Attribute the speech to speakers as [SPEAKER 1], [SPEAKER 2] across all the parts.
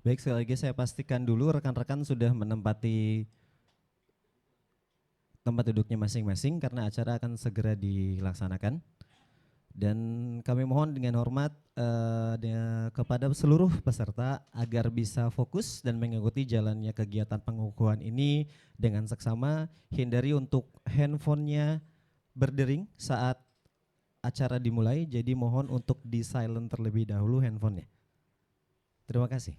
[SPEAKER 1] Baik, sekali lagi saya pastikan dulu rekan-rekan sudah menempati tempat duduknya masing-masing karena acara akan segera dilaksanakan. Dan kami mohon dengan hormat kepada seluruh peserta agar bisa fokus dan mengikuti jalannya kegiatan pengukuhan ini dengan seksama. Hindari untuk handphonenya berdering saat acara dimulai, jadi mohon untuk di silent terlebih dahulu handphonenya. Terima kasih.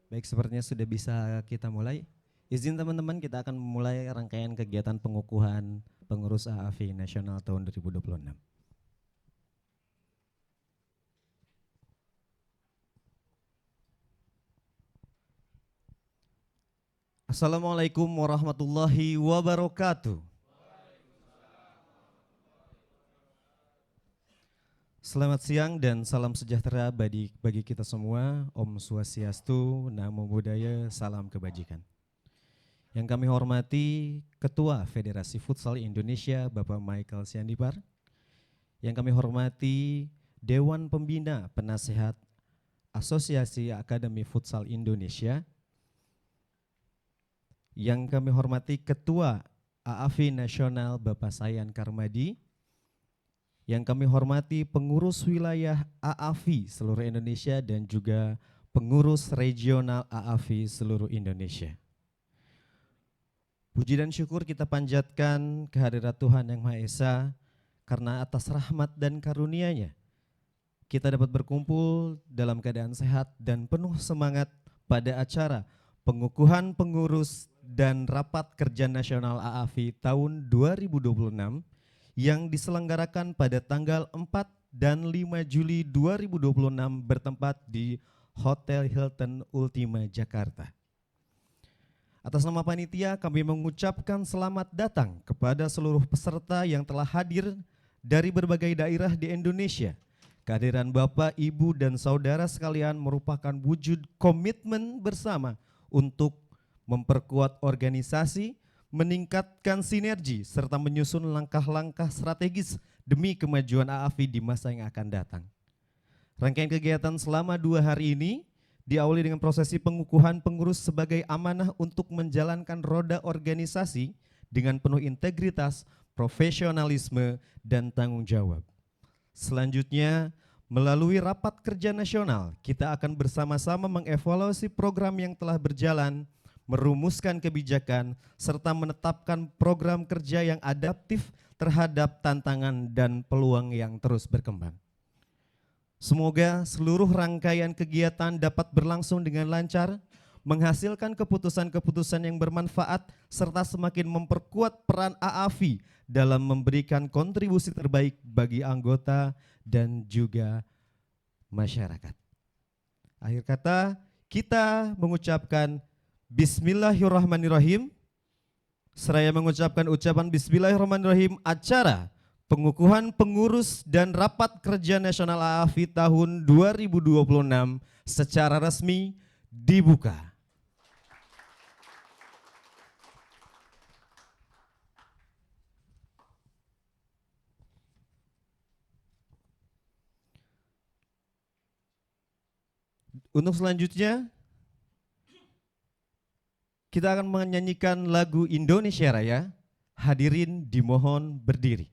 [SPEAKER 1] Baik, sepertinya sudah bisa kita mulai. Izin teman-teman, kita akan memulai rangkaian kegiatan pengukuhan pengurus AAV Nasional tahun 2026. Assalamualaikum warahmatullahi wabarakatuh. Selamat siang dan salam sejahtera bagi kita semua. Om Swastiastu, Namo Buddhaya, salam kebajikan. Yang kami hormati Ketua Federasi Futsal Indonesia, Bapak Michael Siandipar. Yang kami hormati Dewan Pembina Penasehat Asosiasi Akademi Futsal Indonesia. Yang kami hormati Ketua AAV Nasional, Bapak Sayan Karmadi. Yang kami hormati pengurus wilayah AAV seluruh Indonesia dan juga pengurus regional AAV seluruh Indonesia. Puji dan syukur kita panjatkan kehadirat Tuhan Yang Maha Esa karena atas rahmat dan karunia-Nya kita dapat berkumpul dalam keadaan sehat dan penuh semangat pada acara pengukuhan pengurus dan rapat kerja nasional AAV tahun 2026 yang diselenggarakan pada tanggal 4 dan 5 Juli 2026 bertempat di Hotel Hilton Ultima Jakarta. Atas nama panitia kami mengucapkan selamat datang kepada seluruh peserta yang telah hadir dari berbagai daerah di Indonesia. Kehadiran Bapak, Ibu, dan Saudara sekalian merupakan wujud komitmen bersama untuk memperkuat organisasi, meningkatkan sinergi, serta menyusun langkah-langkah strategis demi kemajuan AAV di masa yang akan datang. Rangkaian kegiatan selama 2 hari ini diawali dengan prosesi pengukuhan pengurus sebagai amanah untuk menjalankan roda organisasi dengan penuh integritas, profesionalisme, dan tanggung jawab. Selanjutnya, melalui rapat kerja nasional, kita akan bersama-sama mengevaluasi program yang telah berjalan, merumuskan kebijakan, serta menetapkan program kerja yang adaptif terhadap tantangan dan peluang yang terus berkembang. Semoga seluruh rangkaian kegiatan dapat berlangsung dengan lancar, menghasilkan keputusan-keputusan yang bermanfaat, serta semakin memperkuat peran AAV dalam memberikan kontribusi terbaik bagi anggota dan juga masyarakat. Akhir kata, kita mengucapkan Bismillahirrahmanirrahim. Seraya mengucapkan ucapan Bismillahirrahmanirrahim, acara pengukuhan pengurus dan rapat kerja nasional AAV tahun 2026 secara resmi dibuka. Untuk selanjutnya, kita akan menyanyikan lagu Indonesia Raya. Hadirin dimohon berdiri.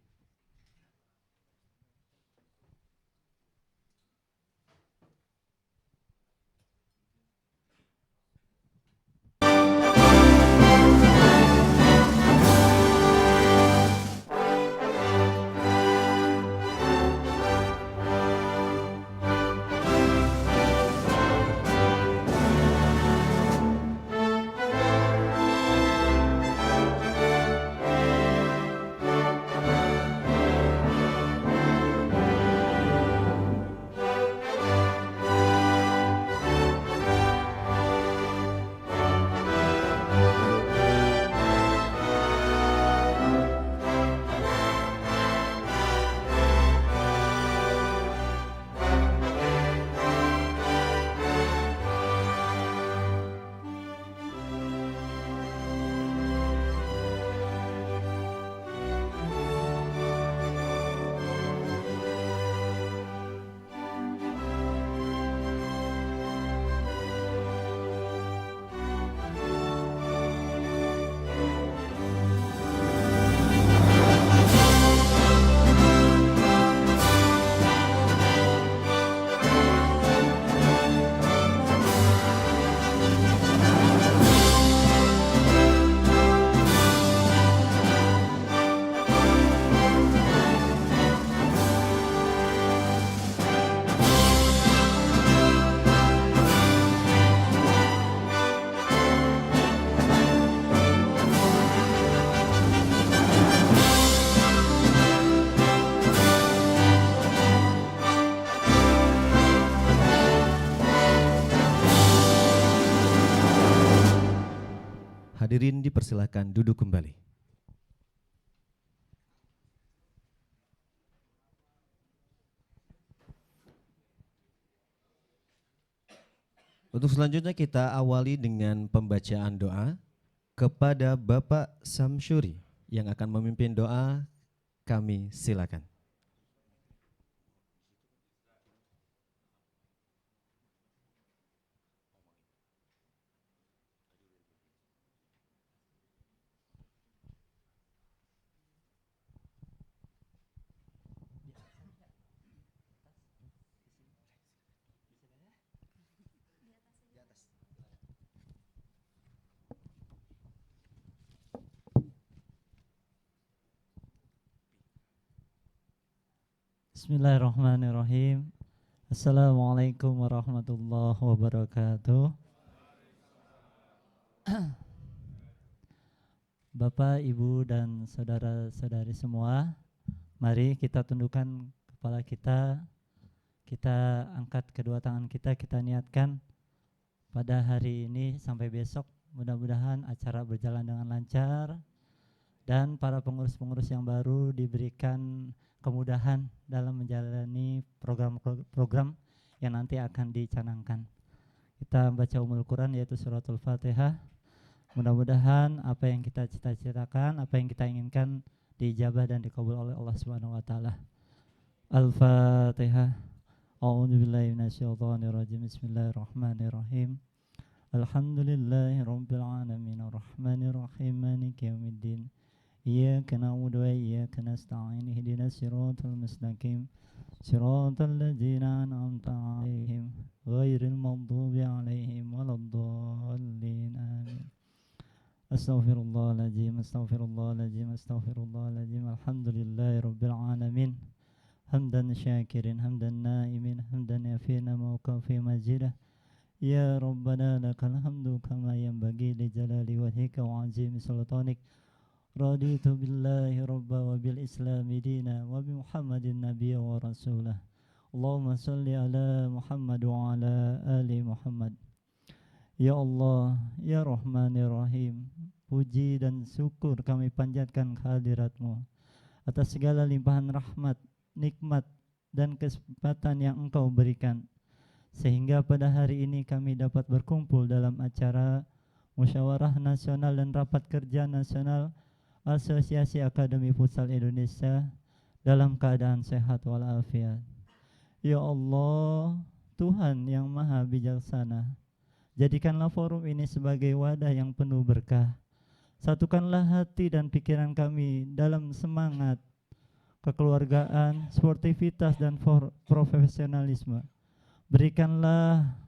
[SPEAKER 1] hadirin dipersilahkan duduk kembali. Untuk selanjutnya kita awali dengan pembacaan doa kepada Bapak Samsyuri yang akan memimpin doa. Kami silakan.
[SPEAKER 2] Bismillahirrahmanirrahim. Assalamualaikum warahmatullahi wabarakatuh. Bapak, Ibu, dan saudara-saudari semua, mari kita tundukkan kepala kita. Kita angkat kedua tangan kita niatkan pada hari ini sampai besok. Mudah-mudahan acara berjalan dengan lancar dan para pengurus-pengurus yang baru diberikan kemudahan dalam menjalani program-program yang nanti akan dicanangkan. Kita baca Ummul Quran yaitu suratul Fatihah. Mudah-mudahan apa yang kita cita-citakan, apa yang kita inginkan diijabah dan dikabul oleh Allah Subhanahu wa taala. Al-Fatihah. A'udzubillahi minasyaitonirrajim. Bismillahirrahmanirrahim. Alhamdulillahirabbil alamin arrahmanir rahim maliki yaumiddin. Iyyaka na'budu wa iyyaka nasta'in ihdinas siratal mustaqim siratal ladzina an'amta 'alaihim ghairil maghdubi 'alaihim waladdallin amin. Astaghfirullahaladzim, astaghfirullahaladzim, astaghfirullahaladzim. Alhamdulillahirabbil alamin. Hamdan syakirin, hamdan na'imin, hamdan yafina mawqa fi majidah. Ya Rabbana lakal hamdu kama yanbaghi li jalali wajhika wa 'azimi sultanik. Raditu billahi rabba wa bil islami dina wa bi Muhammadin nabiyya wa rasulah. Allahumma salli ala Muhammad wa ala ali Muhammad. Ya Allah, ya Rahmanir Rahim, puji dan syukur kami panjatkan kehadirat-Mu atas segala limpahan rahmat, nikmat dan kesempatan yang Engkau berikan, sehingga pada hari ini kami dapat berkumpul dalam acara Musyawarah Nasional dan Rapat Kerja Nasional Asosiasi Akademi Futsal Indonesia dalam keadaan sehat walafiat. Ya Allah, Tuhan yang Maha Bijaksana, jadikanlah forum ini sebagai wadah yang penuh berkah. Satukanlah hati dan pikiran kami dalam semangat kekeluargaan, sportivitas dan profesionalisme. Berikanlah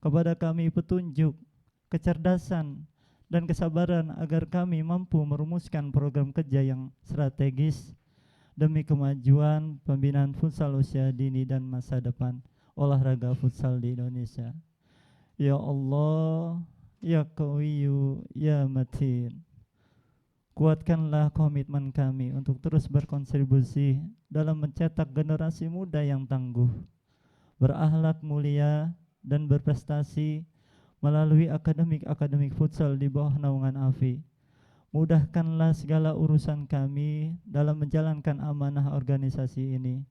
[SPEAKER 2] kepada kami petunjuk, kecerdasan, dan kesabaran agar kami mampu merumuskan program kerja yang strategis demi kemajuan pembinaan futsal usia dini dan masa depan olahraga futsal di Indonesia. Ya Allah, ya Qawiyyu, ya Matin, kuatkanlah komitmen kami untuk terus berkontribusi dalam mencetak generasi muda yang tangguh, berakhlak mulia, dan berprestasi melalui akademik futsal di bawah naungan AFI. Mudahkanlah segala urusan kami dalam menjalankan amanah organisasi ini,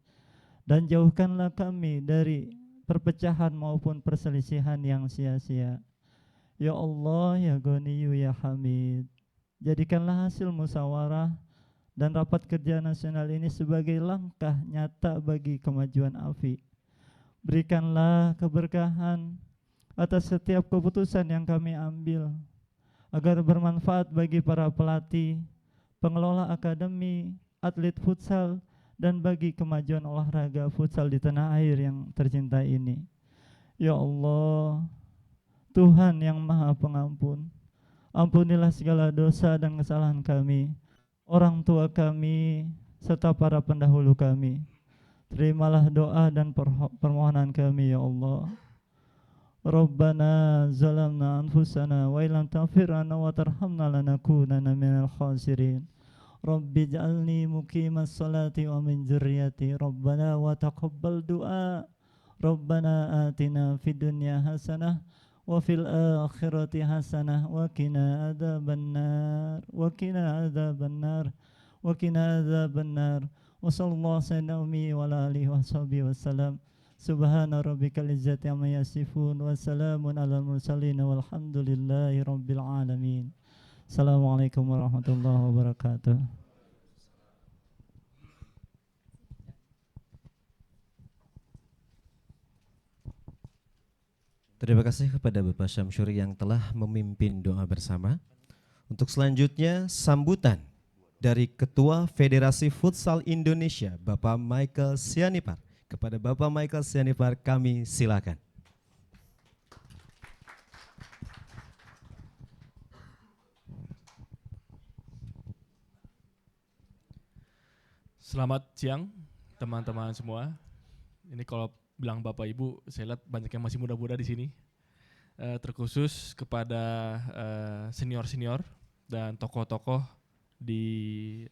[SPEAKER 2] dan jauhkanlah kami dari perpecahan maupun perselisihan yang sia-sia. Ya Allah, ya Ghaniyu, ya Hamid, jadikanlah hasil musyawarah dan rapat kerja nasional ini sebagai langkah nyata bagi kemajuan AFI. Berikanlah keberkahan atas setiap keputusan yang kami ambil, agar bermanfaat bagi para pelatih, pengelola akademi, atlet futsal, dan bagi kemajuan olahraga futsal di tanah air yang tercinta ini. Ya Allah, Tuhan yang Maha Pengampun, ampunilah segala dosa dan kesalahan kami, orang tua kami, serta para pendahulu kami. Terimalah doa dan permohonan kami, ya Allah. Rabbana zalamna anfusana wa illam taghfir lana wa tarhamna lanakunanna minal khasirin. Rabbi ij'alni muqimas salati wa min dzurriyyati. Rabbana wa taqabbal du'a. Rabbana atina fid dunya hasanah وفي الآخرة حسنة وقنا عذاب النار وقنا عذاب النار وقنا عذاب النار وصلى الله سيدنا أمي وعلى آله وصحبه وسلم سبحان ربك العزة عما يصفون وسلام على المرسلين والحمد لله رب العالمين. Assalamualaikum warahmatullahi wabarakatuh.
[SPEAKER 1] Terima kasih kepada Bapak Syamsuri yang telah memimpin doa bersama. Untuk selanjutnya sambutan dari Ketua Federasi Futsal Indonesia, Bapak Michael Sianipar. Kepada Bapak Michael Sianipar kami silakan.
[SPEAKER 3] Selamat siang teman-teman semua. Ini kalau bilang Bapak Ibu, saya lihat banyak yang masih muda-muda di sini. Terkhusus kepada senior-senior dan tokoh-tokoh di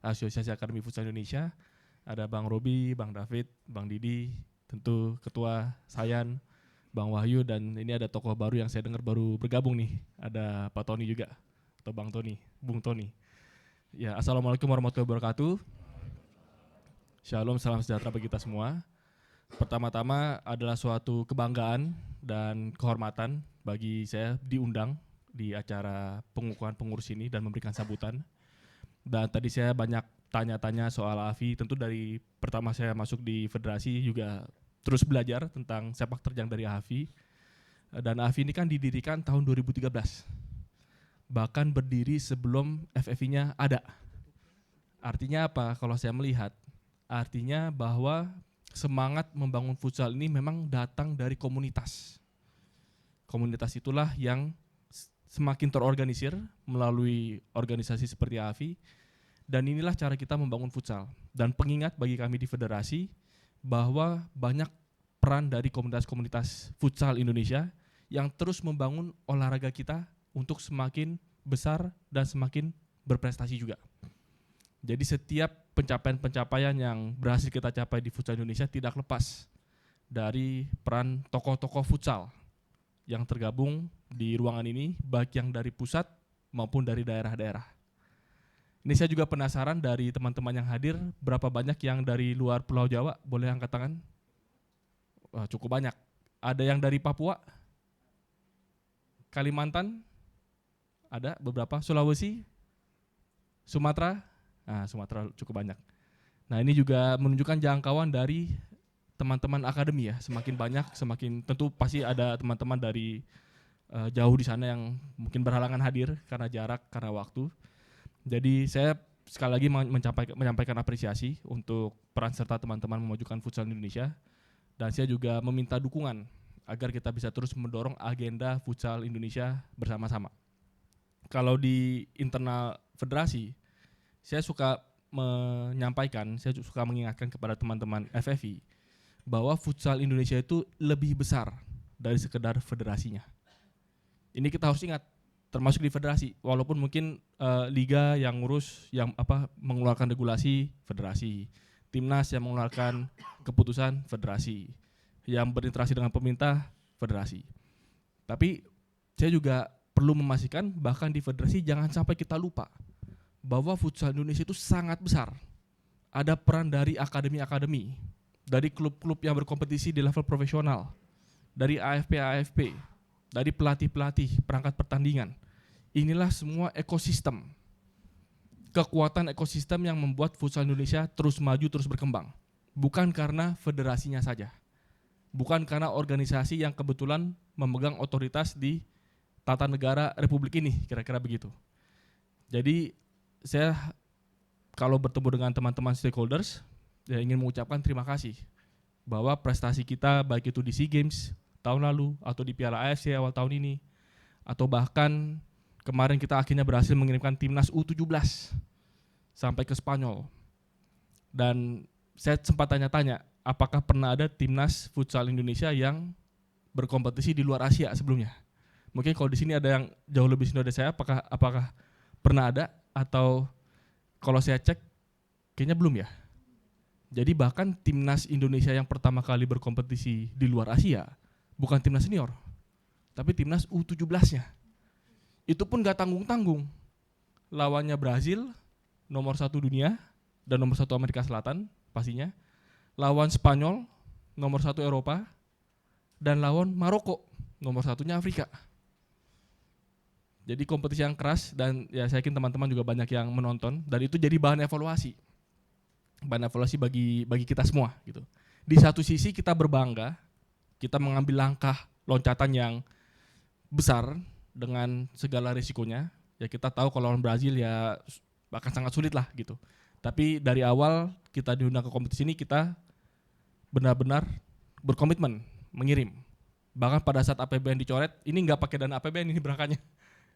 [SPEAKER 3] Asosiasi Akademi Futsal Indonesia. Ada Bang Robi, Bang David, Bang Didi, tentu Ketua Sayan, Bang Wahyu, dan ini ada tokoh baru yang saya dengar baru bergabung nih. Ada Pak Tony juga, atau Bang Tony, Bung Tony. Ya, Assalamualaikum warahmatullahi wabarakatuh. Shalom, salam sejahtera bagi kita semua. Pertama-tama adalah suatu kebanggaan dan kehormatan bagi saya diundang di acara pengukuhan pengurus ini dan memberikan sambutan. Dan tadi saya banyak tanya-tanya soal AFI, tentu dari pertama saya masuk di federasi juga terus belajar tentang sepak terjang dari AFI. Dan AFI ini kan didirikan tahun 2013. Bahkan berdiri sebelum FFI-nya ada. Artinya apa kalau saya melihat? Artinya bahwa semangat membangun futsal ini memang datang dari komunitas. Komunitas itulah yang semakin terorganisir melalui organisasi seperti AFI, dan inilah cara kita membangun futsal. Dan pengingat bagi kami di federasi bahwa banyak peran dari komunitas-komunitas futsal Indonesia yang terus membangun olahraga kita untuk semakin besar dan semakin berprestasi juga. Jadi setiap pencapaian-pencapaian yang berhasil kita capai di futsal Indonesia tidak lepas dari peran tokoh-tokoh futsal yang tergabung di ruangan ini, baik yang dari pusat maupun dari daerah-daerah. Ini saya juga penasaran dari teman-teman yang hadir, berapa banyak yang dari luar Pulau Jawa? Boleh angkat tangan? Wah, cukup banyak. Ada yang dari Papua? Kalimantan? Ada beberapa. Sulawesi? Sumatera? Nah, Sumatera cukup banyak. Nah, ini juga menunjukkan jangkauan dari teman-teman akademi ya. Semakin banyak, semakin tentu pasti ada teman-teman dari jauh di sana yang mungkin berhalangan hadir karena jarak, karena waktu. Jadi saya sekali lagi menyampaikan apresiasi untuk peran serta teman-teman memajukan futsal Indonesia. Dan saya juga meminta dukungan agar kita bisa terus mendorong agenda futsal Indonesia bersama-sama. Kalau di internal federasi, saya suka menyampaikan, saya suka mengingatkan kepada teman-teman FFI bahwa futsal Indonesia itu lebih besar dari sekedar federasinya. Ini kita harus ingat, termasuk di federasi, walaupun mungkin liga yang ngurus, yang mengeluarkan regulasi federasi, timnas yang mengeluarkan keputusan federasi, yang berinteraksi dengan pemerintah federasi. Tapi saya juga perlu memastikan bahkan di federasi jangan sampai kita lupa bahwa futsal Indonesia itu sangat besar. Ada peran dari akademi-akademi, dari klub-klub yang berkompetisi di level profesional, dari AFP, dari pelatih-pelatih, perangkat pertandingan. Inilah semua ekosistem. Kekuatan ekosistem yang membuat futsal Indonesia terus maju, terus berkembang. Bukan karena federasinya saja. Bukan karena organisasi yang kebetulan memegang otoritas di tata negara Republik ini, kira-kira begitu. Jadi saya kalau bertemu dengan teman-teman stakeholders, saya ingin mengucapkan terima kasih bahwa prestasi kita baik itu di SEA Games tahun lalu atau di Piala AFC awal tahun ini, atau bahkan kemarin kita akhirnya berhasil mengirimkan timnas U17 sampai ke Spanyol. Dan saya sempat tanya-tanya, apakah pernah ada timnas futsal Indonesia yang berkompetisi di luar Asia sebelumnya? Mungkin kalau di sini ada yang jauh lebih senior dari saya, apakah pernah ada? Atau kalau saya cek, kayaknya belum ya. Jadi bahkan timnas Indonesia yang pertama kali berkompetisi di luar Asia, bukan timnas senior, tapi timnas U17-nya. Itu pun gak tanggung-tanggung. Lawannya Brazil, nomor 1 dunia, dan nomor 1 Amerika Selatan pastinya. Lawan Spanyol, nomor 1 Eropa, dan lawan Maroko, nomor 1-nya Afrika. Jadi kompetisi yang keras, dan ya saya yakin teman-teman juga banyak yang menonton, dan itu jadi bahan evaluasi. Bahan evaluasi bagi kita semua gitu. Di satu sisi kita berbangga, kita mengambil langkah loncatan yang besar dengan segala risikonya. Ya kita tahu kalau lawan Brazil ya akan sangat sulit lah gitu. Tapi dari awal kita diundang ke kompetisi ini, kita benar-benar berkomitmen mengirim. Bahkan pada saat APBN dicoret, ini nggak pakai dana APBN ini berangkatnya,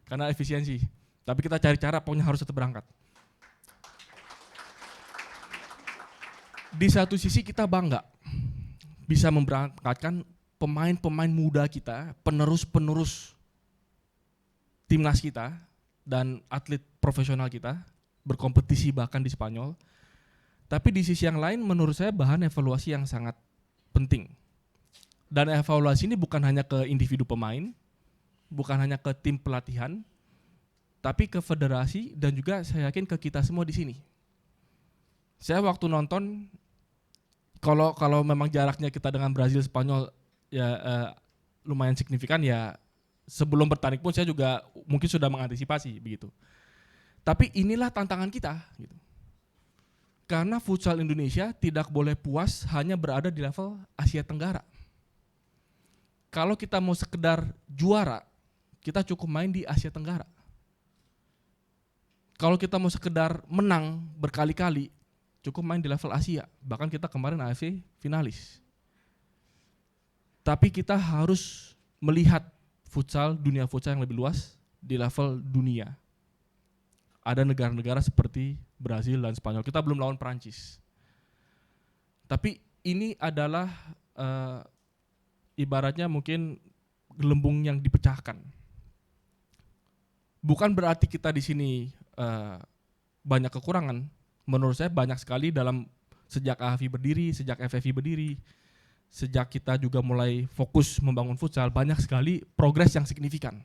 [SPEAKER 3] karena efisiensi. Tapi kita cari cara, pokoknya harus tetap berangkat. Di satu sisi kita bangga bisa memberangkatkan pemain-pemain muda kita, penerus-penerus timnas kita, dan atlet profesional kita, berkompetisi bahkan di Spanyol. Tapi di sisi yang lain menurut saya bahan evaluasi yang sangat penting. Dan evaluasi ini bukan hanya ke individu pemain, bukan hanya ke tim pelatihan, tapi ke federasi dan juga saya yakin ke kita semua di sini. Saya waktu nonton, kalau memang jaraknya kita dengan Brazil, Spanyol ya lumayan signifikan ya, sebelum bertanding pun saya juga mungkin sudah mengantisipasi begitu. Tapi inilah tantangan kita gitu. Karena futsal Indonesia tidak boleh puas hanya berada di level Asia Tenggara. Kalau kita mau sekedar juara, kita cukup main di Asia Tenggara. Kalau kita mau sekedar menang berkali-kali, cukup main di level Asia. Bahkan kita kemarin AFC finalis. Tapi kita harus melihat futsal, dunia futsal yang lebih luas di level dunia. Ada negara-negara seperti Brazil dan Spanyol. Kita belum lawan Perancis. Tapi ini adalah ibaratnya mungkin gelembung yang dipecahkan. Bukan berarti kita di sini banyak kekurangan. Menurut saya banyak sekali dalam sejak AFI berdiri, sejak FFI berdiri, sejak kita juga mulai fokus membangun futsal, banyak sekali progres yang signifikan.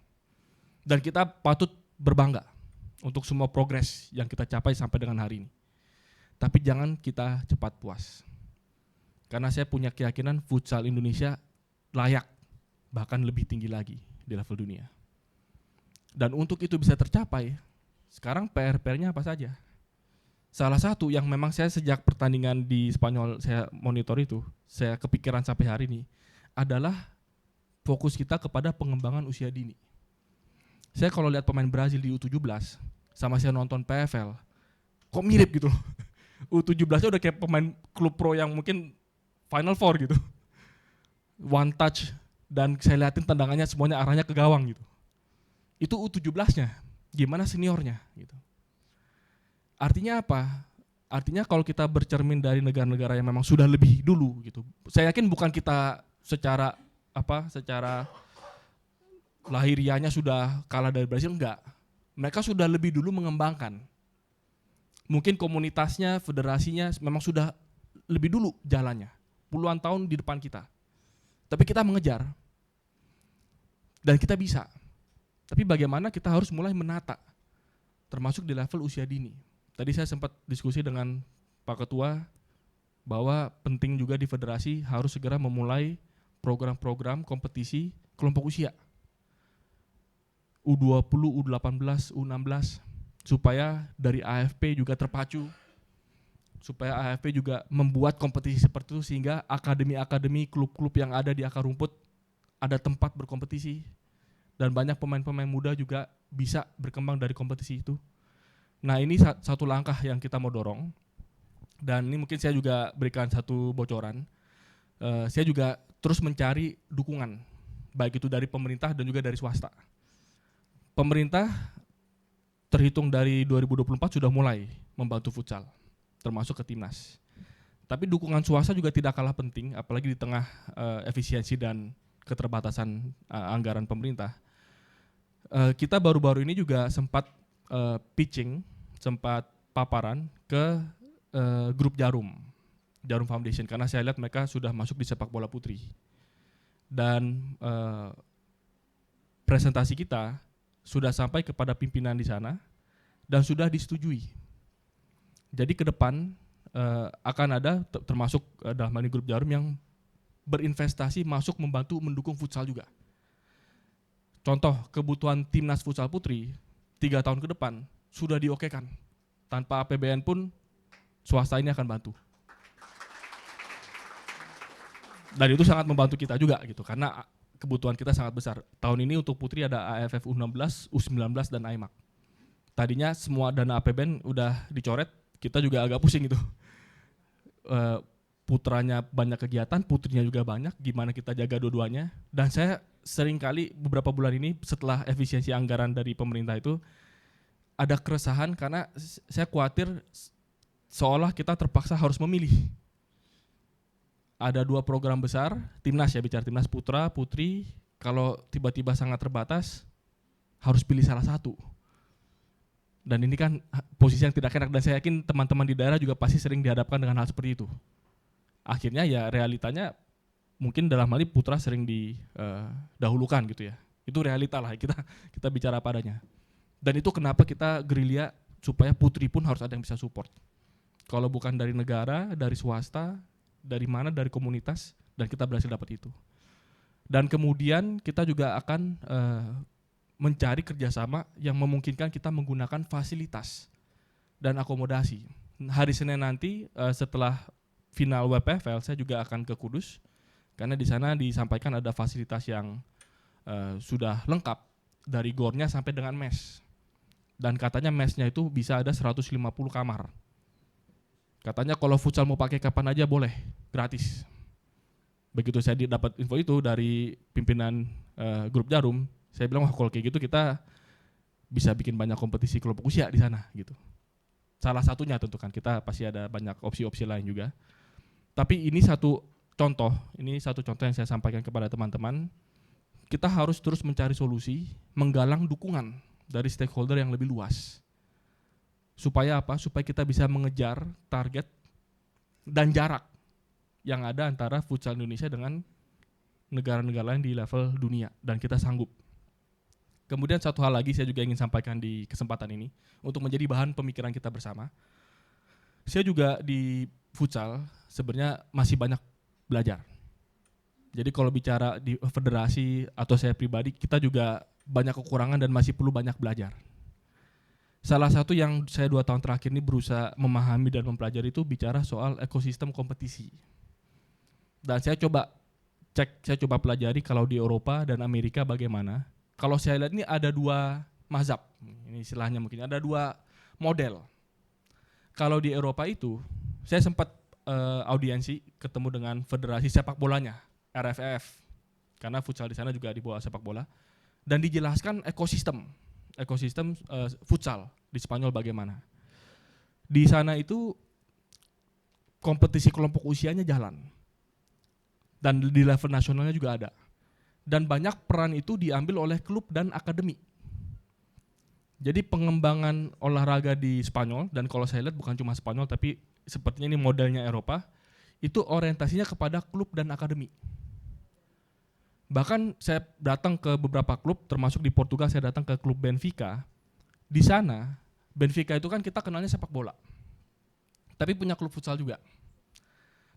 [SPEAKER 3] Dan kita patut berbangga untuk semua progres yang kita capai sampai dengan hari ini. Tapi jangan kita cepat puas. Karena saya punya keyakinan futsal Indonesia layak, bahkan lebih tinggi lagi di level dunia. Dan untuk itu bisa tercapai, sekarang PR-nya apa saja? Salah satu yang memang saya sejak pertandingan di Spanyol saya monitor itu, saya kepikiran sampai hari ini, adalah fokus kita kepada pengembangan usia dini. Saya kalau lihat pemain Brazil di U17, sama saya nonton PFL, kok mirip gitu loh. U17-nya udah kayak pemain klub pro yang mungkin Final Four gitu. One touch, dan saya liatin tendangannya semuanya arahnya ke gawang gitu. Itu U17-nya, gimana seniornya gitu. Artinya apa? Artinya kalau kita bercermin dari negara-negara yang memang sudah lebih dulu gitu. Saya yakin bukan kita secara lahiriahnya sudah kalah dari Brazil, enggak. Mereka sudah lebih dulu mengembangkan. Mungkin komunitasnya, federasinya memang sudah lebih dulu jalannya. Puluhan tahun di depan kita. Tapi kita mengejar. Dan kita bisa. Tapi bagaimana kita harus mulai menata. Termasuk di level usia dini. Tadi saya sempat diskusi dengan Pak Ketua bahwa penting juga di federasi harus segera memulai program-program kompetisi kelompok usia. U20, U18, U16, supaya dari AFP juga terpacu, supaya AFP juga membuat kompetisi seperti itu sehingga akademi-akademi, klub-klub yang ada di akar rumput ada tempat berkompetisi dan banyak pemain-pemain muda juga bisa berkembang dari kompetisi itu. Nah ini satu langkah yang kita mau dorong dan ini mungkin saya juga berikan satu bocoran. Saya juga terus mencari dukungan, baik itu dari pemerintah dan juga dari swasta. Pemerintah terhitung dari 2024 sudah mulai membantu futsal, termasuk ke timnas. Tapi dukungan swasta juga tidak kalah penting, apalagi di tengah efisiensi dan keterbatasan anggaran pemerintah. Kita baru-baru ini juga sempat pitching, sempat paparan ke grup Jarum Foundation, karena saya lihat mereka sudah masuk di sepak bola putri. Dan presentasi kita sudah sampai kepada pimpinan di sana dan sudah disetujui. Jadi ke depan akan ada termasuk dalam hal ini grup Jarum yang berinvestasi masuk membantu mendukung futsal juga. Contoh kebutuhan timnas futsal putri 3 tahun ke depan sudah diokekan. Tanpa APBN pun swasta ini akan bantu. Dan itu sangat membantu kita juga gitu karena kebutuhan kita sangat besar. Tahun ini untuk putri ada AFF U16, U19 dan AIMAK. Tadinya semua dana APBN udah dicoret, kita juga agak pusing gitu. Putranya banyak kegiatan, putrinya juga banyak, gimana kita jaga dua-duanya. Dan saya sering kali beberapa bulan ini setelah efisiensi anggaran dari pemerintah itu ada keresahan karena saya khawatir seolah kita terpaksa harus memilih. Ada 2 program besar, timnas ya, bicara timnas putra, putri, kalau tiba-tiba sangat terbatas harus pilih salah satu. Dan ini kan posisi yang tidak enak dan saya yakin teman-teman di daerah juga pasti sering dihadapkan dengan hal seperti itu. Akhirnya ya realitanya mungkin dalam hal ini putra sering didahulukan gitu ya. Itu realita lah, kita bicara apa adanya. Dan itu kenapa kita gerilya supaya putri pun harus ada yang bisa support. Kalau bukan dari negara, dari swasta, dari mana, dari komunitas, dan kita berhasil dapat itu. Dan kemudian kita juga akan mencari kerjasama yang memungkinkan kita menggunakan fasilitas dan akomodasi. Hari Senin nanti setelah final WPFL saya juga akan ke Kudus karena di sana disampaikan ada fasilitas yang sudah lengkap dari gornya sampai dengan mes. Dan katanya mesnya itu bisa ada 150 kamar. Katanya kalau futsal mau pakai kapan aja boleh, gratis. Begitu saya dapat info itu dari pimpinan grup Jarum, saya bilang wah kalau kayak gitu kita bisa bikin banyak kompetisi kelompok usia di sana gitu. Salah satunya tentu kan, kita pasti ada banyak opsi-opsi lain juga. Tapi ini satu contoh yang saya sampaikan kepada teman-teman. Kita harus terus mencari solusi, menggalang dukungan dari stakeholder yang lebih luas. Supaya apa? Supaya kita bisa mengejar target dan jarak yang ada antara futsal Indonesia dengan negara-negara lain di level dunia dan kita sanggup. Kemudian satu hal lagi saya juga ingin sampaikan di kesempatan ini untuk menjadi bahan pemikiran kita bersama. Saya juga di futsal sebenarnya masih banyak belajar. Jadi kalau bicara di federasi atau saya pribadi, kita juga banyak kekurangan dan masih perlu banyak belajar. Salah satu yang saya 2 tahun terakhir ini berusaha memahami dan mempelajari itu bicara soal ekosistem kompetisi. Dan saya coba pelajari kalau di Eropa dan Amerika bagaimana. Kalau saya lihat ini ada 2 mazhab, ini istilahnya mungkin ada 2 model. Kalau di Eropa itu, saya sempat audiensi ketemu dengan federasi sepak bolanya, RFF, karena futsal di sana juga di bawah sepak bola, dan dijelaskan ekosistem futsal di Spanyol bagaimana. Di sana itu kompetisi kelompok usianya jalan, dan di level nasionalnya juga ada. Dan banyak peran itu diambil oleh klub dan akademi. Jadi pengembangan olahraga di Spanyol, dan kalau saya lihat bukan cuma Spanyol tapi sepertinya ini modelnya Eropa, itu orientasinya kepada klub dan akademi. Bahkan saya datang ke beberapa klub, termasuk di Portugal saya datang ke klub Benfica. Di sana, Benfica itu kan kita kenalnya sepak bola. Tapi punya klub futsal juga.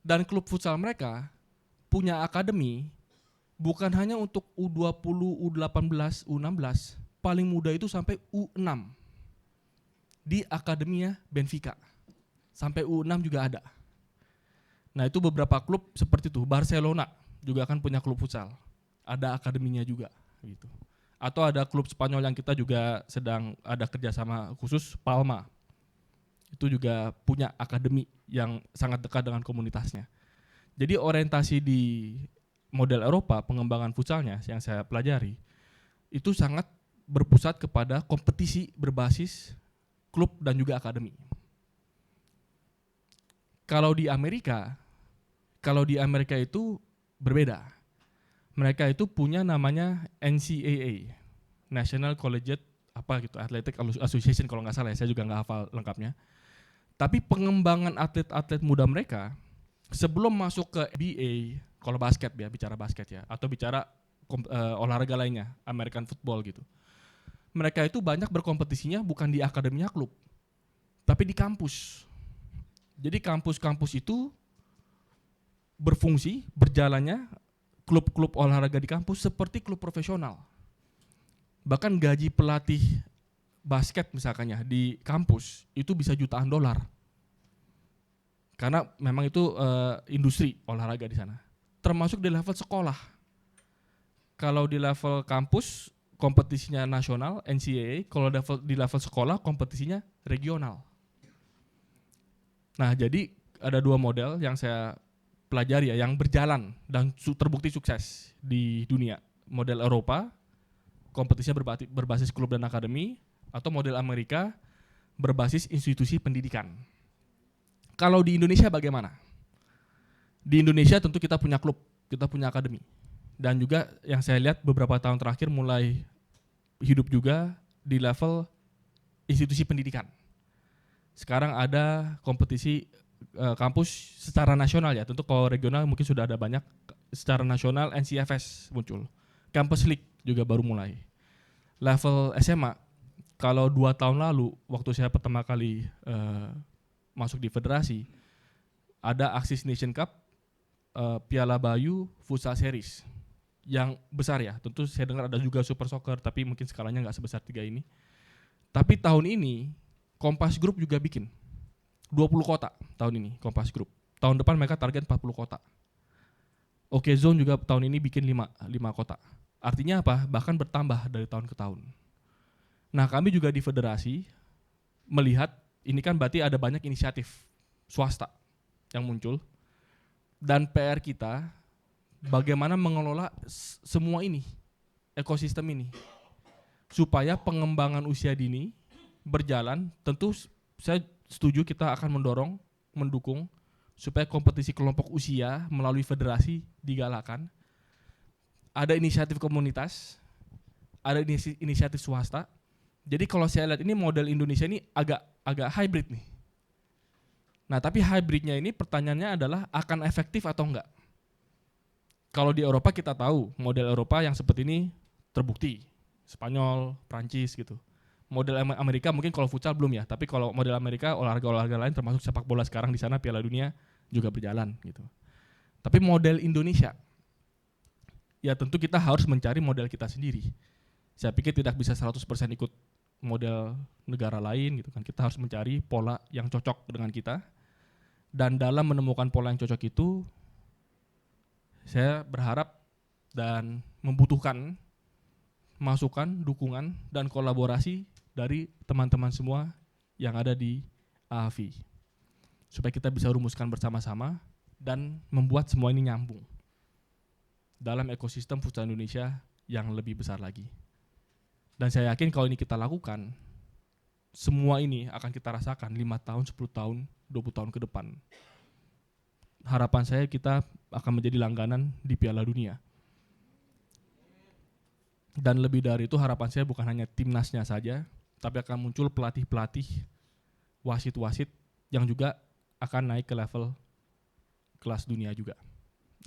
[SPEAKER 3] Dan klub futsal mereka punya akademi bukan hanya untuk U20, U18, U16, paling muda itu sampai U6 di akademinya Benfica. Sampai U6 juga ada. Nah itu beberapa klub seperti itu. Barcelona juga kan punya klub futsal. Ada akademinya juga gitu. Atau ada klub Spanyol yang kita juga sedang ada kerjasama khusus, Palma. Itu juga punya akademi yang sangat dekat dengan komunitasnya. Jadi orientasi di model Eropa, pengembangan futsalnya yang saya pelajari, itu sangat berpusat kepada kompetisi berbasis klub dan juga akademi. Kalau di Amerika itu berbeda. Mereka itu punya namanya NCAA, National Collegiate Athletic Association kalau nggak salah ya, saya juga nggak hafal lengkapnya. Tapi pengembangan atlet-atlet muda mereka sebelum masuk ke NBA, kalau basket ya, bicara basket ya, atau bicara olahraga lainnya, American football gitu. Mereka itu banyak berkompetisinya bukan di akademinya klub, tapi di kampus. Jadi kampus-kampus itu berfungsi, berjalannya klub-klub olahraga di kampus seperti klub profesional. Bahkan gaji pelatih basket misalkannya di kampus itu bisa jutaan dolar. Karena memang itu industri olahraga di sana. Termasuk di level sekolah. Kalau di level kampus kompetisinya nasional NCAA, kalau di level sekolah kompetisinya regional. Nah, jadi ada dua model yang saya pelajari ya, yang berjalan dan terbukti sukses di dunia. Model Eropa, kompetisinya berbasis klub dan akademi, atau model Amerika, berbasis institusi pendidikan. Kalau di Indonesia bagaimana? Di Indonesia tentu kita punya klub, kita punya akademi. Dan juga yang saya lihat beberapa tahun terakhir mulai hidup juga di level institusi pendidikan. Sekarang ada kompetisi kampus secara nasional ya, tentu kalau regional mungkin sudah ada banyak. Secara nasional NCFS muncul, Campus League juga baru mulai. Level SMA, kalau 2 tahun lalu waktu saya pertama kali masuk di federasi, ada Axis Nation Cup, Piala Bayu, Futsal Series yang besar ya. Tentu saya dengar ada juga Super Soccer, tapi mungkin skalanya nggak sebesar 3 ini. Tapi tahun ini Kompas Group juga bikin 20 kota tahun ini, Kompas Group. Tahun depan mereka target 40 kota. Oke Zone juga tahun ini bikin 5 kota. Artinya apa? Bahkan bertambah dari tahun ke tahun. Nah, kami juga di federasi melihat ini kan berarti ada banyak inisiatif swasta yang muncul. Dan PR kita bagaimana mengelola semua ini, ekosistem ini. Supaya pengembangan usia dini berjalan, tentu saya setuju kita akan mendukung supaya kompetisi kelompok usia melalui federasi digalakkan. Ada inisiatif komunitas, ada inisiatif swasta. Jadi kalau saya lihat ini model Indonesia ini agak hybrid nih. Nah, tapi hybridnya ini pertanyaannya adalah akan efektif atau enggak? Kalau di Eropa kita tahu model Eropa yang seperti ini terbukti. Spanyol, Prancis gitu. Model Amerika mungkin kalau futsal belum ya, tapi kalau model Amerika olahraga-olahraga lain termasuk sepak bola sekarang di sana Piala Dunia juga berjalan gitu. Tapi model Indonesia, ya tentu kita harus mencari model kita sendiri. Saya pikir tidak bisa 100% ikut model negara lain gitu kan. Kita harus mencari pola yang cocok dengan kita. Dan dalam menemukan pola yang cocok itu, saya berharap dan membutuhkan masukan, dukungan, dan kolaborasi dari teman-teman semua yang ada di AAFI. Supaya kita bisa rumuskan bersama-sama dan membuat semua ini nyambung dalam ekosistem futsal Indonesia yang lebih besar lagi. Dan saya yakin kalau ini kita lakukan, semua ini akan kita rasakan 5 tahun, 10 tahun, 20 tahun ke depan. Harapan saya kita akan menjadi langganan di Piala Dunia. Dan lebih dari itu harapan saya bukan hanya timnasnya saja, tapi akan muncul pelatih-pelatih, wasit-wasit yang juga akan naik ke level kelas dunia juga.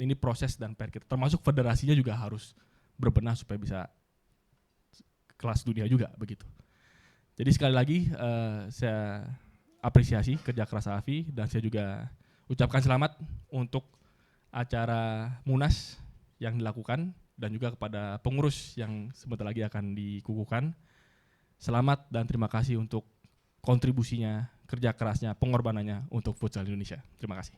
[SPEAKER 3] Ini proses dan PR kita, termasuk federasinya juga harus berbenah supaya bisa kelas dunia juga begitu. Jadi sekali lagi saya apresiasi kerja keras AFI dan saya juga ucapkan selamat untuk acara Munas yang dilakukan dan juga kepada pengurus yang sebentar lagi akan dikukuhkan. Selamat dan terima kasih untuk kontribusinya, kerja kerasnya, pengorbanannya untuk futsal Indonesia. Terima kasih.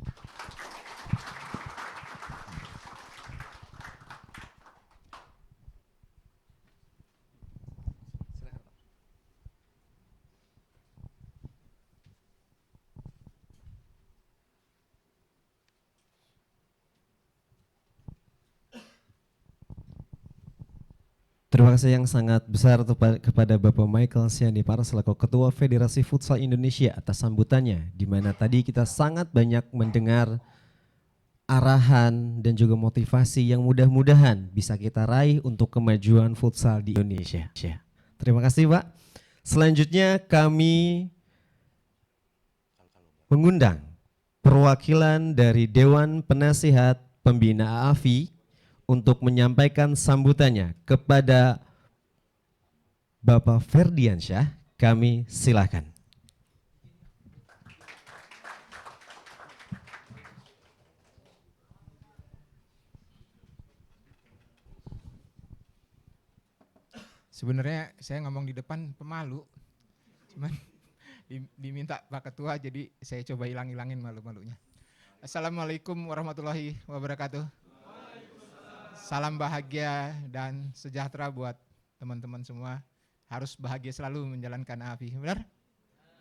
[SPEAKER 1] Terima kasih yang sangat besar kepada Bapak Michael Sianipar selaku Ketua Federasi Futsal Indonesia atas sambutannya, di mana tadi kita sangat banyak mendengar arahan dan juga motivasi yang mudah-mudahan bisa kita raih untuk kemajuan futsal di Indonesia. Terima kasih Pak. Selanjutnya kami mengundang perwakilan dari Dewan Penasihat Pembina AAFI untuk menyampaikan sambutannya kepada Bapak Ferdiansyah, kami silakan.
[SPEAKER 4] Sebenarnya saya ngomong di depan pemalu, cuman diminta Pak Ketua, jadi saya coba hilang-hilangin malu-malunya. Assalamualaikum warahmatullahi wabarakatuh. Salam bahagia dan sejahtera buat teman-teman semua. Harus bahagia selalu menjalankan AFI, benar?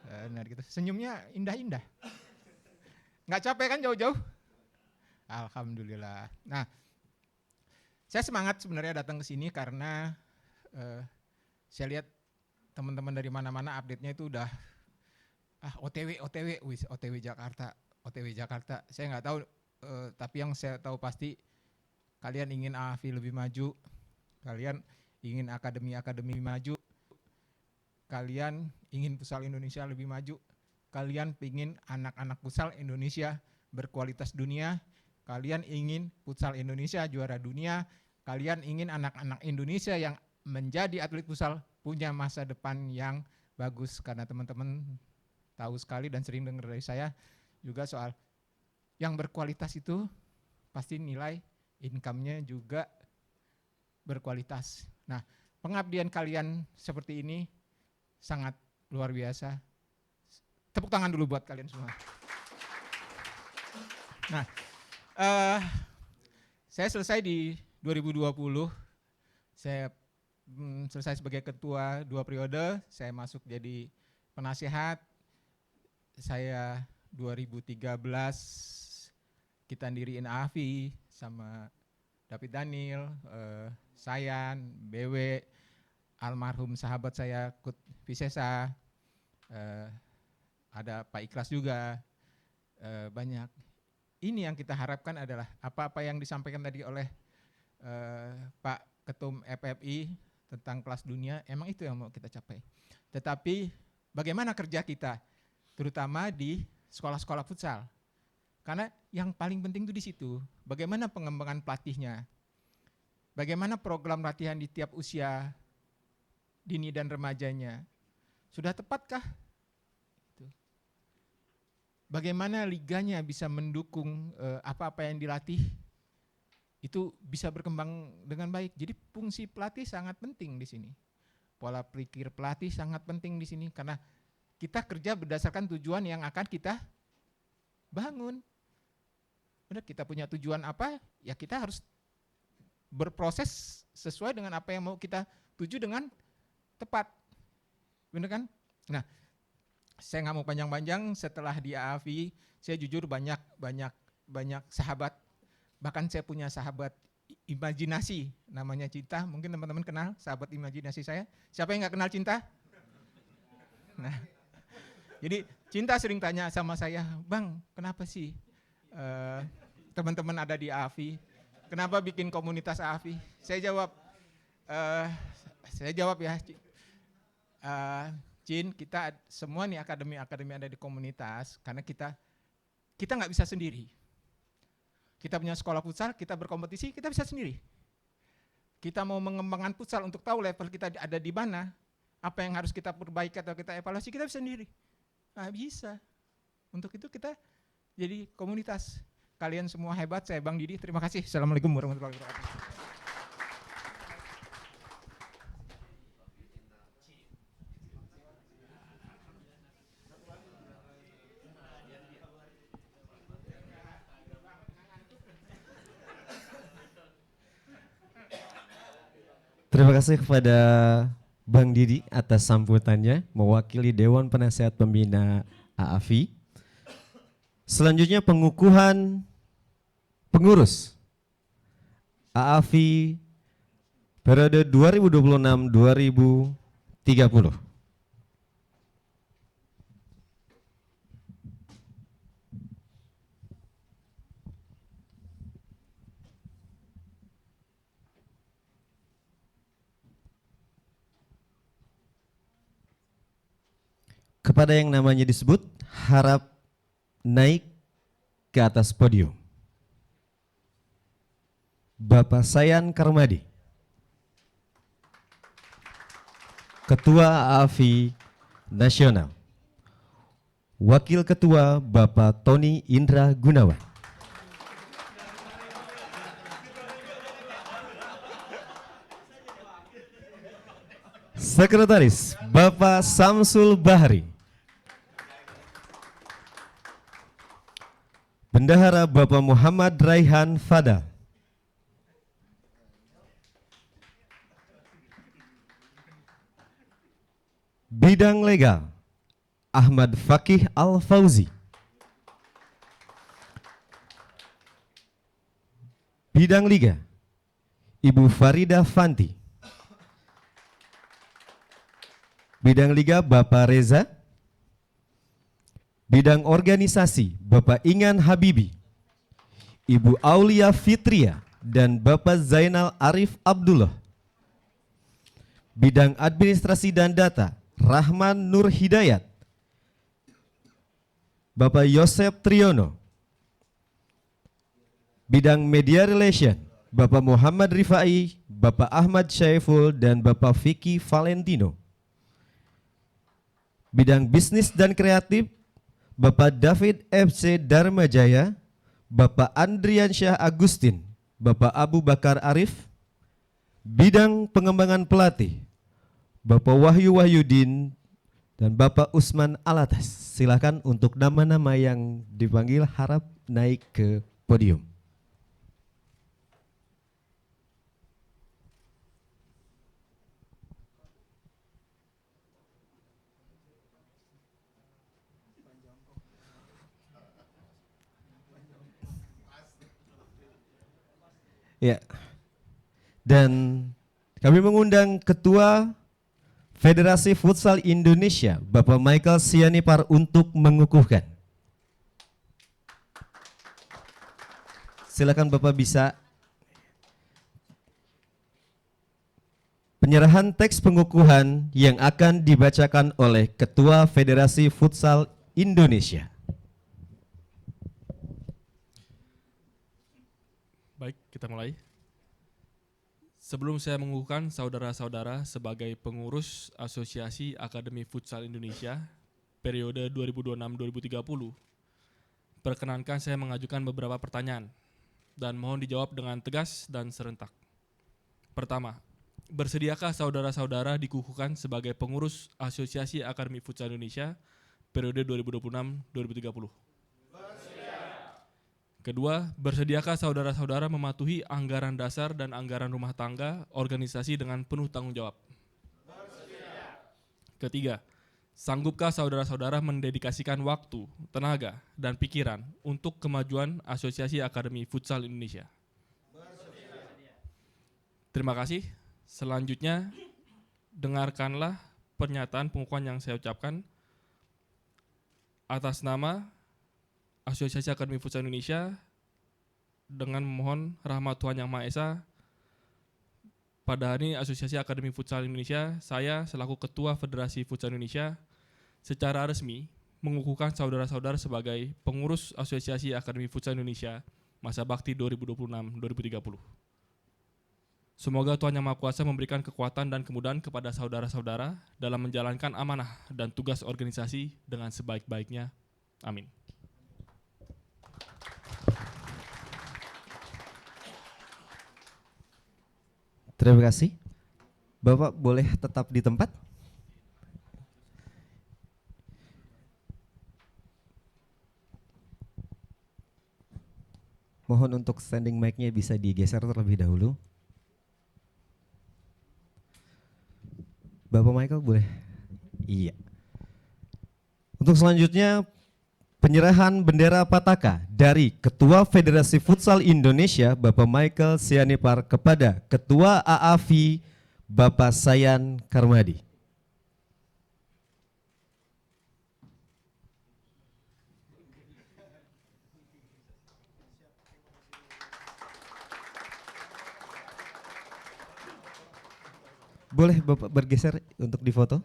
[SPEAKER 4] Benar gitu. Senyumnya indah-indah. Nggak capek kan jauh-jauh? Alhamdulillah. Nah, saya semangat sebenarnya datang ke sini karena saya lihat teman-teman dari mana-mana update-nya itu udah OTW Jakarta. Saya nggak tahu, tapi yang saya tahu pasti kalian ingin AFI lebih maju, kalian ingin akademi maju, kalian ingin futsal Indonesia lebih maju, kalian ingin anak-anak futsal Indonesia berkualitas dunia, kalian ingin futsal Indonesia juara dunia, kalian ingin anak-anak Indonesia yang menjadi atlet futsal punya masa depan yang bagus. Karena teman-teman tahu sekali dan sering dengar dari saya juga soal yang berkualitas itu pasti nilai income-nya juga berkualitas. Nah, pengabdian kalian seperti ini sangat luar biasa. Tepuk tangan dulu buat kalian semua. Nah, saya selesai di 2020, saya selesai sebagai ketua 2 periode, saya masuk jadi penasihat. Saya 2013 kita ndiriin AFI sama David Daniel, Sayan, BW, almarhum sahabat saya Kut Visesa, ada Pak Ikhlas juga, banyak. Ini yang kita harapkan adalah apa-apa yang disampaikan tadi oleh Pak Ketum FFI tentang kelas dunia, emang itu yang mau kita capai. Tetapi bagaimana kerja kita, terutama di sekolah-sekolah futsal. Karena yang paling penting itu di situ, bagaimana pengembangan pelatihnya, bagaimana program latihan di tiap usia dini dan remajanya, sudah tepatkah? Bagaimana liganya bisa mendukung apa-apa yang dilatih, itu bisa berkembang dengan baik. Jadi fungsi pelatih sangat penting di sini. Pola pikir pelatih sangat penting di sini karena kita kerja berdasarkan tujuan yang akan kita bangun. Benar, kita punya tujuan apa, ya kita harus berproses sesuai dengan apa yang mau kita tuju dengan tepat. Benar kan? Nah, saya nggak mau panjang-panjang. Setelah di AFI, saya jujur banyak sahabat. Bahkan saya punya sahabat imajinasi, namanya Cinta. Mungkin teman-teman kenal sahabat imajinasi saya. Siapa yang nggak kenal Cinta? Nah, jadi Cinta sering tanya sama saya, Bang, kenapa sih teman-teman ada di AFI? Kenapa bikin komunitas AFI? Saya jawab ya, Cin, kita semua nih akademi ada di komunitas karena kita nggak bisa sendiri. Kita punya sekolah futsal, kita berkompetisi, kita bisa sendiri. Kita mau mengembangkan futsal untuk tahu level kita ada di mana, apa yang harus kita perbaiki atau kita evaluasi, kita bisa sendiri. Nah, bisa. Untuk itu kita jadi komunitas. Kalian semua hebat, saya Bang Didi, terima kasih. Assalamualaikum warahmatullahi wabarakatuh.
[SPEAKER 1] Terima kasih kepada Bang Didi atas sambutannya mewakili Dewan Penasehat Pembina AAFI. Selanjutnya pengukuhan pengurus AAFI periode 2026-2030. Kepada yang namanya disebut, harap naik ke atas podium. Bapak Sayan Karmadi. Ketua AAFI Nasional. Wakil Ketua Bapak Tony Indra Gunawan. Sekretaris Bapak Samsul Bahri. Bendahara Bapak Muhammad Raihan Fadal. Bidang Legal Ahmad Fakih Al-Fauzi. Bidang Liga Ibu Farida Fanti. Bidang Liga Bapak Reza. Bidang Organisasi Bapak Ingan Habibi, Ibu Aulia Fitria, dan Bapak Zainal Arif Abdullah. Bidang Administrasi dan Data Rahman Nur Hidayat, Bapak Yosep Triono. Bidang Media Relation Bapak Muhammad Rifai, Bapak Ahmad Syaiful, dan Bapak Vicky Valentino. Bidang Bisnis dan Kreatif Bapak David FC Dharmajaya, Bapak Andrian Syah Agustin, Bapak Abu Bakar Arif. Bidang Pengembangan Pelatih Bapak Wahyu Wahyudin dan Bapak Usman Alatas. Silakan untuk nama-nama yang dipanggil harap naik ke podium. Ya. Dan kami mengundang Ketua Federasi Futsal Indonesia, Bapak Michael Sianipar, untuk mengukuhkan. Silakan Bapak bisa. Penyerahan teks pengukuhan yang akan dibacakan oleh Ketua Federasi Futsal Indonesia.
[SPEAKER 3] Baik, kita mulai. Sebelum saya mengukuhkan saudara-saudara sebagai pengurus Asosiasi Akademi Futsal Indonesia periode 2026-2030, perkenankan saya mengajukan beberapa pertanyaan dan mohon dijawab dengan tegas dan serentak. Pertama, bersediakah saudara-saudara dikukuhkan sebagai pengurus Asosiasi Akademi Futsal Indonesia periode 2026-2030? Kedua, bersediakah saudara-saudara mematuhi anggaran dasar dan anggaran rumah tangga organisasi dengan penuh tanggung jawab? Bersedia. Ketiga, sanggupkah saudara-saudara mendedikasikan waktu, tenaga, dan pikiran untuk kemajuan Asosiasi Akademi Futsal Indonesia? Bersedia. Terima kasih. Selanjutnya, dengarkanlah pernyataan pengukuhan yang saya ucapkan atas nama Asosiasi Akademi Futsal Indonesia dengan memohon rahmat Tuhan Yang Maha Esa. Pada hari ini Asosiasi Akademi Futsal Indonesia, saya selaku Ketua Federasi Futsal Indonesia secara resmi mengukuhkan saudara-saudara sebagai pengurus Asosiasi Akademi Futsal Indonesia masa bakti 2026-2030. Semoga Tuhan Yang Maha Kuasa memberikan kekuatan dan kemudahan kepada saudara-saudara dalam menjalankan amanah dan tugas organisasi dengan sebaik-baiknya. Amin.
[SPEAKER 1] Terima kasih. Bapak boleh tetap di tempat? Mohon untuk standing mic-nya bisa digeser terlebih dahulu. Bapak Michael boleh? Iya. Untuk selanjutnya, penyerahan bendera Pataka dari Ketua Federasi Futsal Indonesia Bapak Michael Sianipar kepada Ketua AAFI Bapak Sayan Karmadi. Boleh Bapak bergeser untuk difoto?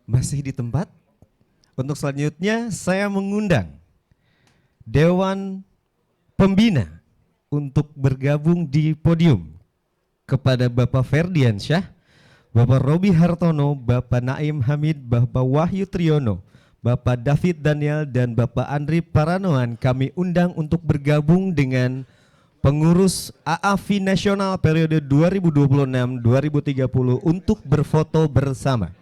[SPEAKER 1] Masih di tempat? Untuk selanjutnya saya mengundang Dewan Pembina untuk bergabung di podium kepada Bapak Ferdiansyah, Bapak Robi Hartono, Bapak Naim Hamid, Bapak Wahyu Triyono, Bapak David Daniel, dan Bapak Andri Paranoan kami undang untuk bergabung dengan pengurus AAFI Nasional periode 2026-2030 untuk berfoto bersama.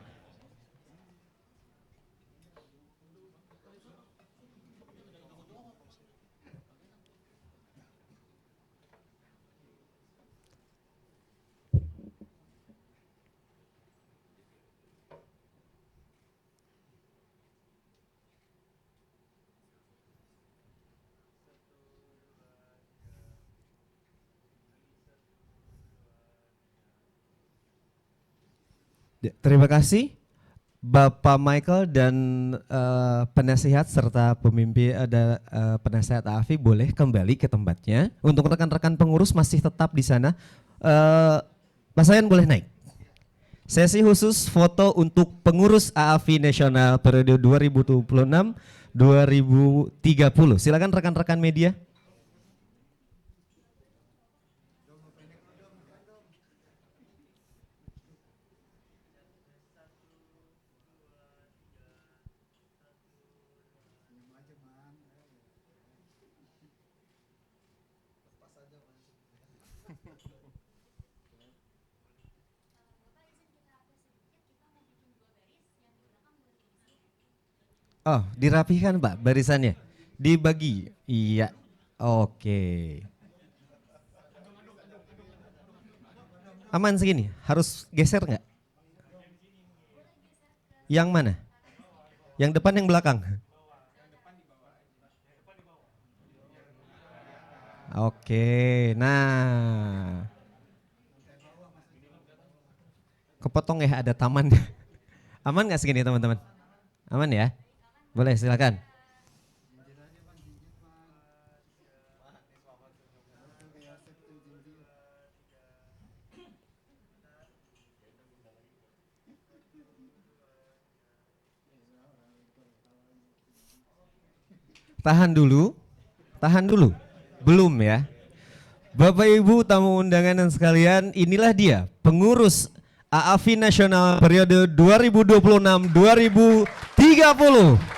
[SPEAKER 1] Terima kasih Bapak Michael dan penasihat serta pemimpin ada penasihat AFI boleh kembali ke tempatnya. Untuk rekan-rekan pengurus masih tetap di sana. Mas Ayan boleh naik. Sesi khusus foto untuk pengurus AAFI Nasional periode 2026-2030. Silakan rekan-rekan media. Oh, dirapihkan Pak barisannya. Dibagi. Iya. Oke. Aman segini? Harus geser nggak? Yang mana? Yang depan yang belakang? Oke. Nah. Kepotong ya, ada taman. Aman nggak segini teman-teman? Aman ya? Boleh silakan. Tahan dulu, belum ya. Bapak Ibu tamu undangan dan sekalian, inilah dia pengurus AAFI Nasional periode 2026-2030.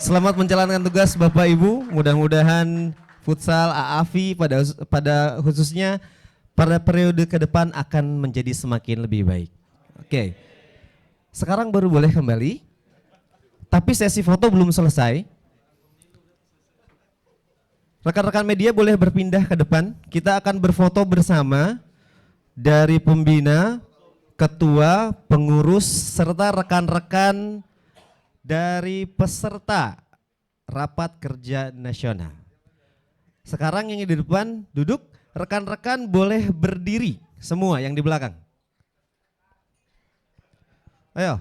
[SPEAKER 1] Selamat menjalankan tugas Bapak Ibu, mudah-mudahan futsal AAFI pada khususnya pada periode ke depan akan menjadi semakin lebih baik. Oke, sekarang baru boleh kembali, tapi sesi foto belum selesai. Rekan-rekan media boleh berpindah ke depan, kita akan berfoto bersama dari pembina, ketua, pengurus, serta rekan-rekan dari peserta Rapat Kerja Nasional. Sekarang yang di depan duduk, rekan-rekan boleh berdiri semua yang di belakang. Ayo.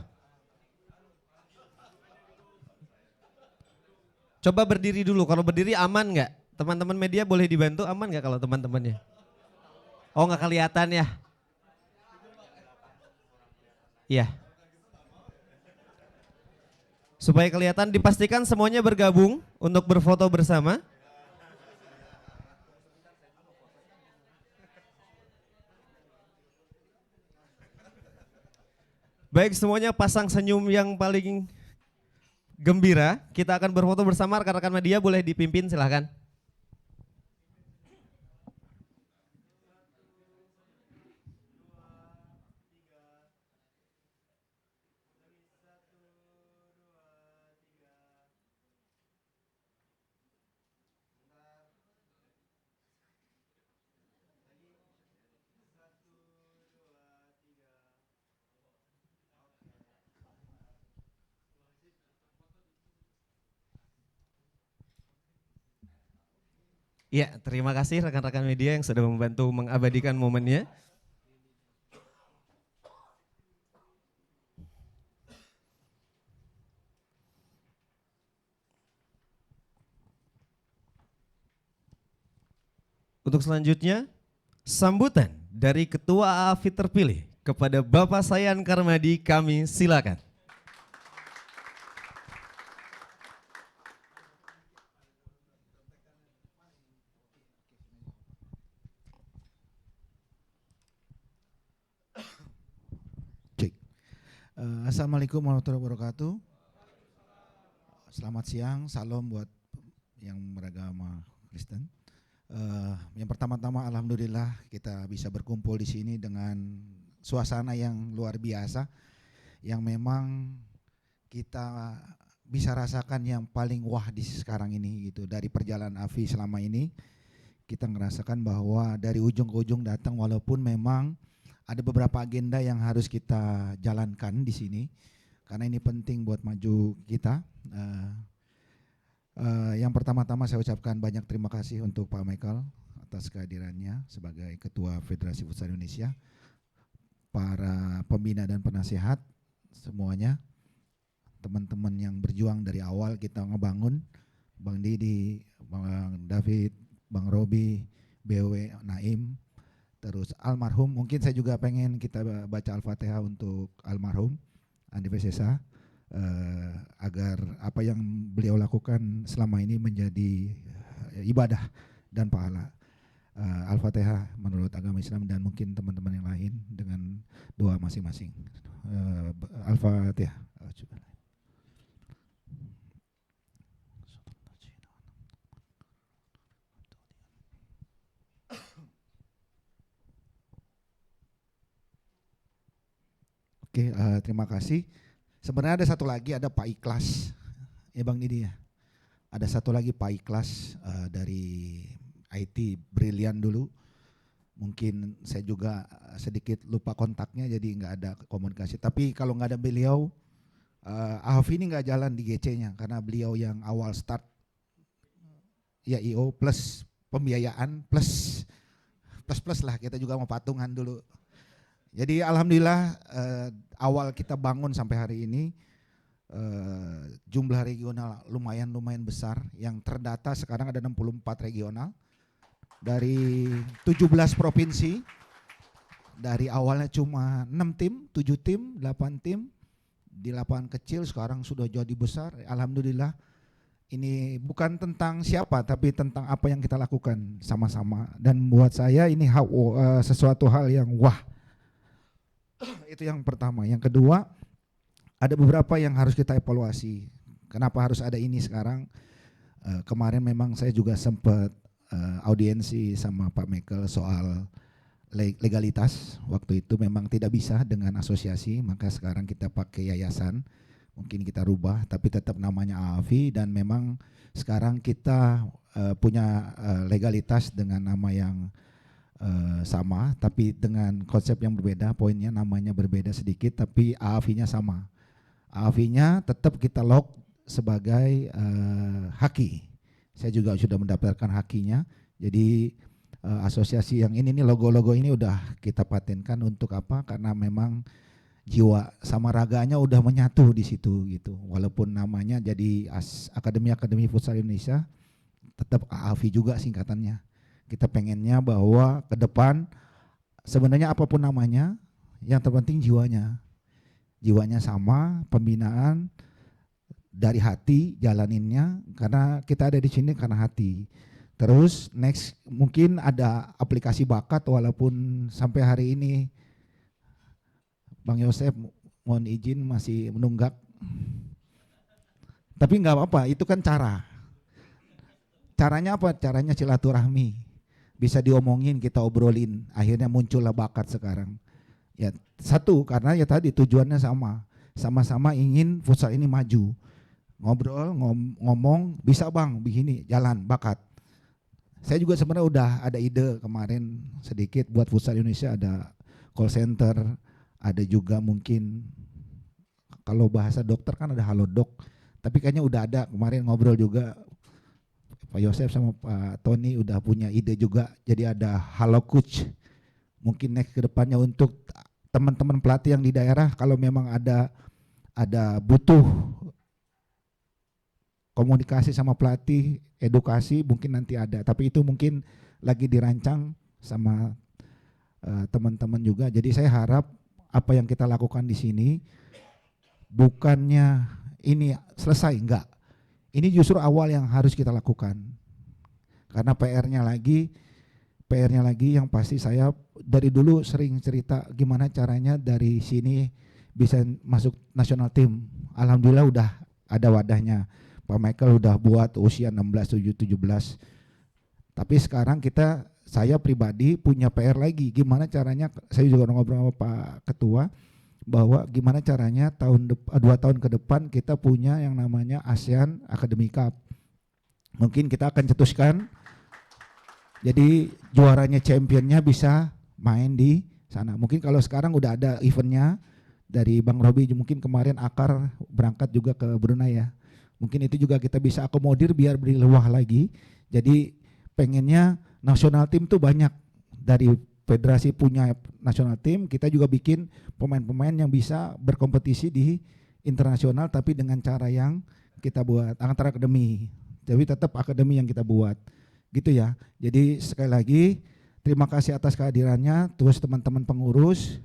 [SPEAKER 1] Coba berdiri dulu, kalau berdiri aman nggak? Teman-teman media boleh dibantu, aman nggak kalau teman-temannya? Oh nggak kelihatan ya? Iya. Supaya kelihatan dipastikan semuanya bergabung untuk berfoto bersama. Baik, semuanya pasang senyum yang paling gembira. Kita akan berfoto bersama, rekan-rekan media boleh dipimpin silahkan. Ya, terima kasih rekan-rekan media yang sudah membantu mengabadikan momennya. Untuk selanjutnya, sambutan dari Ketua AAFI terpilih kepada Bapak Sayan Karmadi, kami silakan.
[SPEAKER 5] Assalamualaikum warahmatullahi wabarakatuh. Selamat siang, salam buat yang beragama Kristen. Yang pertama-tama alhamdulillah kita bisa berkumpul di sini dengan suasana yang luar biasa, yang memang kita bisa rasakan yang paling wah di sekarang ini gitu. Dari perjalanan AFI selama ini kita merasakan bahwa dari ujung ke ujung datang, walaupun memang ada beberapa agenda yang harus kita jalankan di sini karena ini penting buat maju kita. Yang pertama-tama saya ucapkan banyak terima kasih untuk Pak Michael atas kehadirannya sebagai Ketua Federasi Futsal Indonesia, para pembina dan penasehat semuanya, teman-teman yang berjuang dari awal kita ngebangun, Bang Didi, Bang David, Bang Robi, BW, Naim, terus almarhum. Mungkin saya juga pengen kita baca Al-Fatihah untuk almarhum Andi Pesesa, agar apa yang beliau lakukan selama ini menjadi ibadah dan pahala. Al-Fatihah menurut agama Islam dan mungkin teman-teman yang lain dengan doa masing-masing. Al-Fatihah. Oke, terima kasih. Sebenarnya ada satu lagi, ada Pak Ikhlas, ya Bang Didi ya. Ada satu lagi Pak Ikhlas dari IT Brilian dulu. Mungkin saya juga sedikit lupa kontaknya, jadi nggak ada komunikasi. Tapi kalau nggak ada beliau, AFI ini nggak jalan di GC-nya karena beliau yang awal start, ya IO plus pembiayaan plus lah, kita juga mau patungan dulu. Jadi alhamdulillah awal kita bangun sampai hari ini jumlah regional lumayan besar. Yang terdata sekarang ada 64 regional dari 17 provinsi. Dari awalnya cuma 6 tim, 7 tim, 8 tim di lapangan kecil, sekarang sudah jadi besar. Alhamdulillah, ini bukan tentang siapa tapi tentang apa yang kita lakukan sama-sama. Dan buat saya ini sesuatu hal yang wah. Itu yang pertama. Yang kedua, ada beberapa yang harus kita evaluasi. Kenapa harus ada ini sekarang? Kemarin memang saya juga sempat audiensi sama Pak Michael soal legalitas. Waktu itu memang tidak bisa dengan asosiasi, maka sekarang kita pakai yayasan. Mungkin kita rubah, tapi tetap namanya AFI, dan memang sekarang kita punya legalitas dengan nama yang sama, tapi dengan konsep yang berbeda. Poinnya namanya berbeda sedikit, tapi AFI-nya sama. AFI-nya tetap kita lock sebagai haki. Saya juga sudah mendaftarkan hakinya. Jadi asosiasi yang ini nih, logo-logo ini udah kita patenkan untuk apa? Karena memang jiwa sama raganya udah menyatu di situ gitu. Walaupun namanya jadi Akademi Futsal Indonesia, tetap AFI juga singkatannya. Kita pengennya bahwa ke depan sebenarnya apapun namanya, yang terpenting jiwanya. Jiwanya sama, pembinaan dari hati jalaninnya, karena kita ada di sini karena hati. Terus next mungkin ada aplikasi bakat, walaupun sampai hari ini Bang Yosef mohon izin masih menunggak. Tapi nggak apa-apa, itu kan cara. Caranya apa? Caranya silaturahmi. Bisa diomongin, kita obrolin, akhirnya muncullah bakat sekarang. Ya satu, karena ya tadi tujuannya sama-sama ingin futsal ini maju. Ngobrol, ngomong, bisa Bang begini, jalan, bakat. Saya juga sebenarnya udah ada ide kemarin sedikit buat futsal Indonesia, ada call center, ada juga mungkin kalau bahasa dokter kan ada halodoc, tapi kayaknya udah ada, kemarin ngobrol juga Pak Yosef sama Pak Tony udah punya ide juga, jadi ada halo coach. Mungkin next ke depannya untuk teman-teman pelatih yang di daerah, kalau memang ada butuh komunikasi sama pelatih, edukasi, mungkin nanti ada, tapi itu mungkin lagi dirancang sama teman-teman juga. Jadi saya harap apa yang kita lakukan di sini bukannya ini selesai, enggak. Ini justru awal yang harus kita lakukan. Karena PR-nya lagi yang pasti saya dari dulu sering cerita gimana caranya dari sini bisa masuk national team. Alhamdulillah udah ada wadahnya. Pak Michael udah buat usia 16, 17. Tapi sekarang saya pribadi punya PR lagi. Gimana caranya, saya juga ngobrol sama Pak Ketua, bahwa gimana caranya 2 tahun ke depan kita punya yang namanya ASEAN Academy Cup. Mungkin kita akan cetuskan, jadi juaranya championnya bisa main di sana. Mungkin kalau sekarang udah ada eventnya dari Bang Robi, mungkin kemarin Akar berangkat juga ke Brunei ya. Mungkin itu juga kita bisa akomodir biar berliwah lagi. Jadi pengennya nasional tim tuh banyak, dari federasi punya nasional tim, kita juga bikin pemain-pemain yang bisa berkompetisi di internasional tapi dengan cara yang kita buat antara akademi. Jadi tetap akademi yang kita buat. Gitu ya. Jadi sekali lagi terima kasih atas kehadirannya, terus teman-teman pengurus.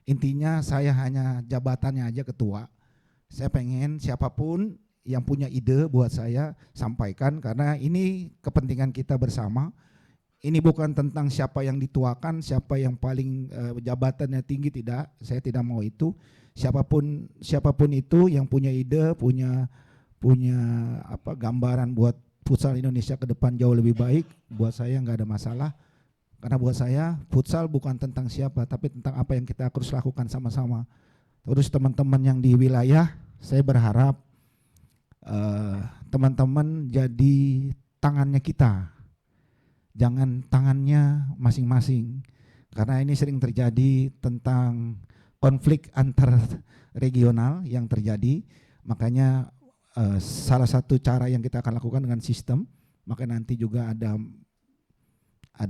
[SPEAKER 5] Intinya saya hanya jabatannya aja ketua. Saya pengen siapapun yang punya ide buat saya sampaikan, karena ini kepentingan kita bersama. Ini bukan tentang siapa yang dituakan, siapa yang paling jabatannya tinggi, tidak. Saya tidak mau itu. Siapapun itu yang punya ide, punya gambaran buat futsal Indonesia ke depan jauh lebih baik, buat saya nggak ada masalah. Karena buat saya futsal bukan tentang siapa, tapi tentang apa yang kita harus lakukan sama-sama. Terus teman-teman yang di wilayah, saya berharap teman-teman jadi tangannya kita, jangan tangannya masing-masing. Karena ini sering terjadi tentang konflik antar regional yang terjadi. Makanya salah satu cara yang kita akan lakukan dengan sistem, maka nanti juga ada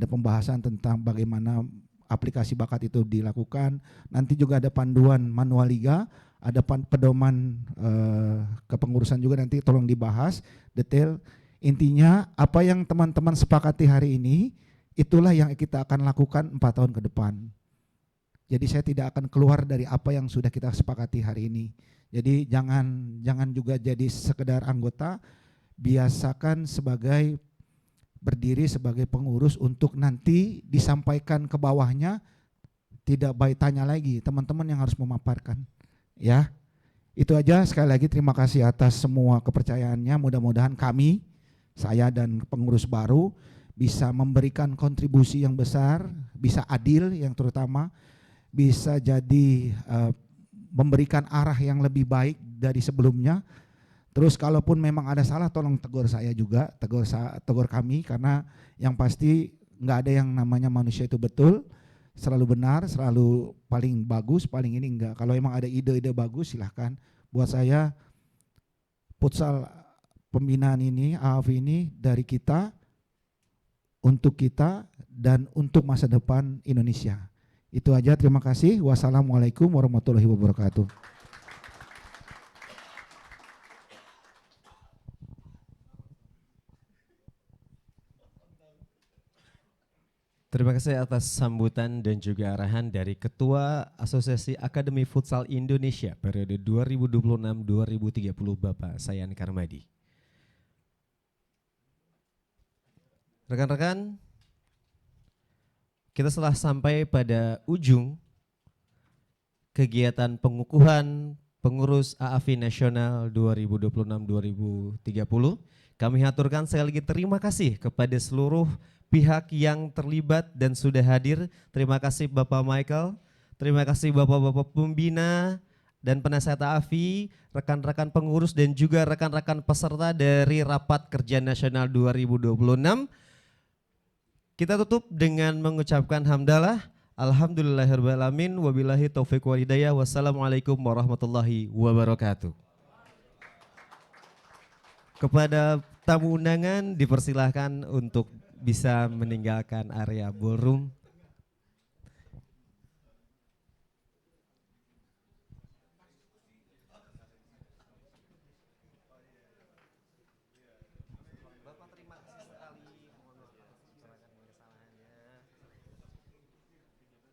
[SPEAKER 5] pembahasan tentang bagaimana aplikasi bakat itu dilakukan. Nanti juga ada panduan manual liga, ada pedoman kepengurusan juga, nanti tolong dibahas detail. Intinya apa yang teman-teman sepakati hari ini, itulah yang kita akan lakukan 4 tahun ke depan. Jadi saya tidak akan keluar dari apa yang sudah kita sepakati hari ini. Jadi jangan juga jadi sekedar anggota, biasakan berdiri sebagai pengurus untuk nanti disampaikan ke bawahnya, tidak baik tanya lagi, teman-teman yang harus memaparkan. Ya, itu aja. Sekali lagi terima kasih atas semua kepercayaannya. Mudah-mudahan saya dan pengurus baru bisa memberikan kontribusi yang besar, bisa adil yang terutama, bisa jadi memberikan arah yang lebih baik dari sebelumnya. Terus kalaupun memang ada salah, tolong tegur saya juga, tegur kami, karena yang pasti nggak ada yang namanya manusia itu betul, selalu benar, selalu paling bagus, paling ini enggak. Kalau emang ada ide-ide bagus silahkan. Buat saya futsal pembinaan ini, AAF ini dari kita, untuk kita, dan untuk masa depan Indonesia. Itu aja, terima kasih. Wassalamualaikum warahmatullahi wabarakatuh.
[SPEAKER 1] Terima kasih atas sambutan dan juga arahan dari Ketua Asosiasi Akademi Futsal Indonesia periode 2026-2030 Bapak Sayan Karmadi. Rekan-rekan, kita telah sampai pada ujung kegiatan pengukuhan pengurus AAFI Nasional 2026-2030. Kami haturkan sekali lagi terima kasih kepada seluruh pihak yang terlibat dan sudah hadir. Terima kasih Bapak Michael, terima kasih Bapak-Bapak pembina dan penasihat AAFI, rekan-rekan pengurus dan juga rekan-rekan peserta dari Rapat Kerja Nasional 2026. Kita tutup dengan mengucapkan hamdalah. Alhamdulillahirrahmanirrahim. Wabillahi taufiq wal hidayah. Wassalamualaikum warahmatullahi wabarakatuh. Kepada tamu undangan dipersilahkan untuk bisa meninggalkan area ballroom.